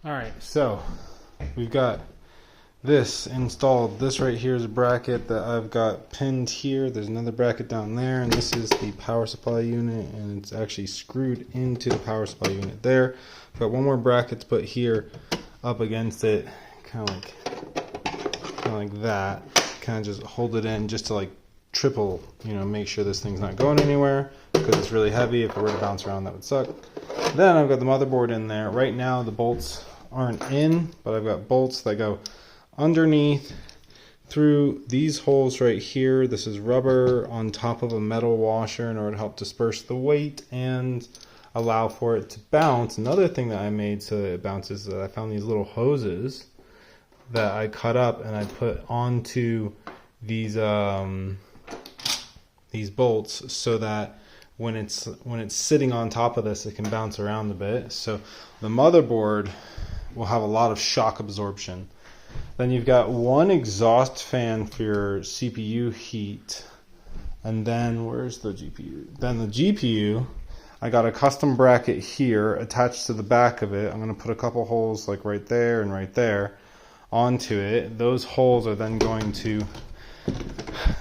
Alright, so we've got this installed. This right here is a bracket that I've got pinned here. There's another bracket down there, and this is the power supply unit, and it's actually screwed into the power supply unit there. I've got one more bracket to put here up against it, kind of like that. Kind of just hold it in just to like triple, make sure this thing's not going anywhere, because it's really heavy. If it were to bounce around, that would suck. Then I've got the motherboard in there. Right now the bolts aren't in, but I've got bolts that go underneath through these holes right here. This is rubber on top of a metal washer in order to help disperse the weight and allow for it to bounce. Another thing that I made so that it bounces is that I found these little hoses that I cut up and I put onto these bolts so that when it's sitting on top of this, it can bounce around a bit. So the motherboard will have a lot of shock absorption. Then you've got one exhaust fan for your CPU heat. And then where's the GPU? Then the GPU, I got a custom bracket here attached to the back of it. I'm going to put a couple holes like right there and right there onto it. Those holes are then going to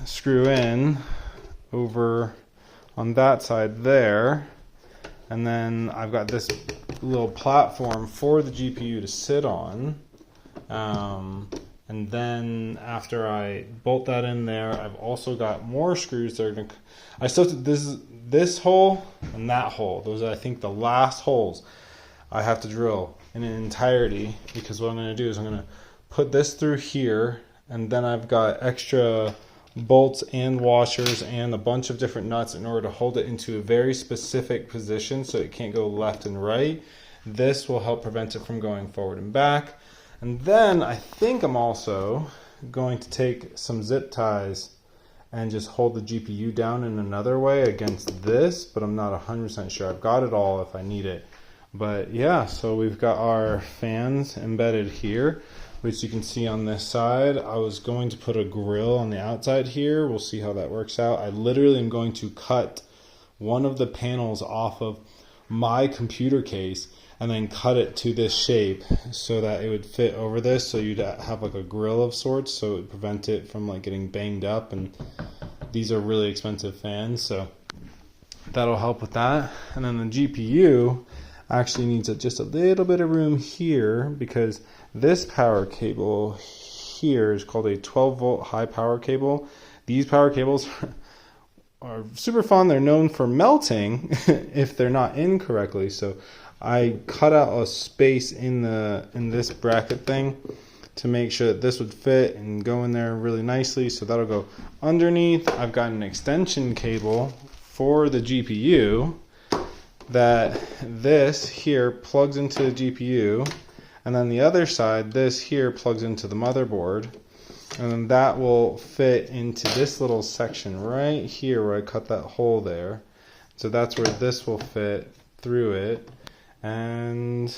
screw in over on that side there. And then I've got this little platform for the GPU to sit on. And then after I bolt that in there, I've also got more screws that are going to... I still have to, this hole and that hole. Those are, I think, the last holes I have to drill in an entirety, because what I'm going to do is I'm going to put this through here, and then I've got extra bolts and washers and a bunch of different nuts in order to hold it into a very specific position so it can't go left and right. This will help prevent it from going forward and back. And then I think I'm also going to take some zip ties and just hold the GPU down in another way against this, but I'm not 100% sure. I've got it all if I need it. But yeah, so we've got our fans embedded here, which you can see on this side. I was going to put a grill on the outside here. We'll see how that works out. I literally am going to cut one of the panels off of my computer case and then cut it to this shape so that it would fit over this, so you'd have like a grill of sorts, so it would prevent it from like getting banged up. And these are really expensive fans, so that'll help with that. And then the GPU actually needs just a little bit of room here, because this power cable here is called a 12-volt high power cable. These power cables are super fun. They're known for melting if they're not in correctly. So I cut out a space in this bracket thing to make sure that this would fit and go in there really nicely. So that'll go underneath. I've got an extension cable for the GPU that this here plugs into the GPU, and then the other side, this here plugs into the motherboard, and then that will fit into this little section right here where I cut that hole there. So that's where this will fit through it. And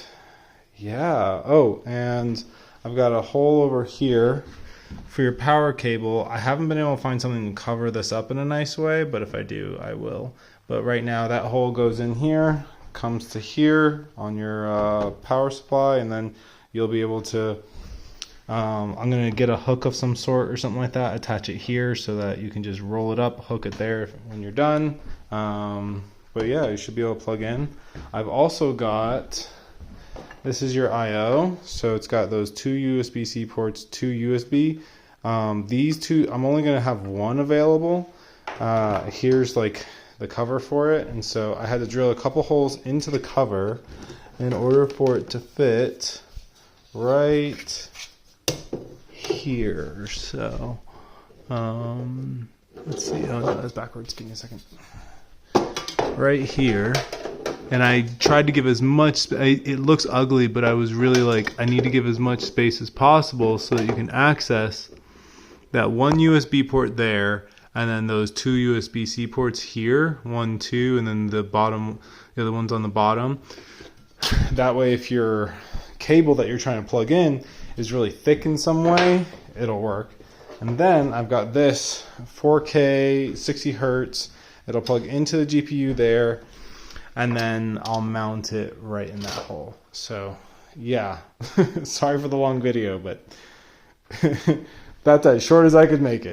yeah, oh, and I've got a hole over here for your power cable. I haven't been able to find something to cover this up in a nice way, but if I do, I will. But right now that hole goes in here, comes to here on your power supply, and then you'll be able to, I'm going to get a hook of some sort or something like that, attach it here so that you can just roll it up, hook it there when you're done. But yeah, you should be able to plug in. I've also got, this is your I/O, so it's got those two USB-C ports, two USB. These two, I'm only going to have one available. Here's like the cover for it, and so I had to drill a couple holes into the cover in order for it to fit right here. So let's see. Oh no, that's backwards. Give me a second. Right here. And I tried to give as much, it looks ugly, but I was really like, I need to give as much space as possible so that you can access that one USB port there, and then those two USB-C ports here, 1, 2, and then the other one's on the bottom. That way, if your cable that you're trying to plug in is really thick in some way, it'll work. And then I've got this 4K 60 hertz. It'll plug into the GPU there, and then I'll mount it right in that hole. So yeah, sorry for the long video, but that's as short as I could make it.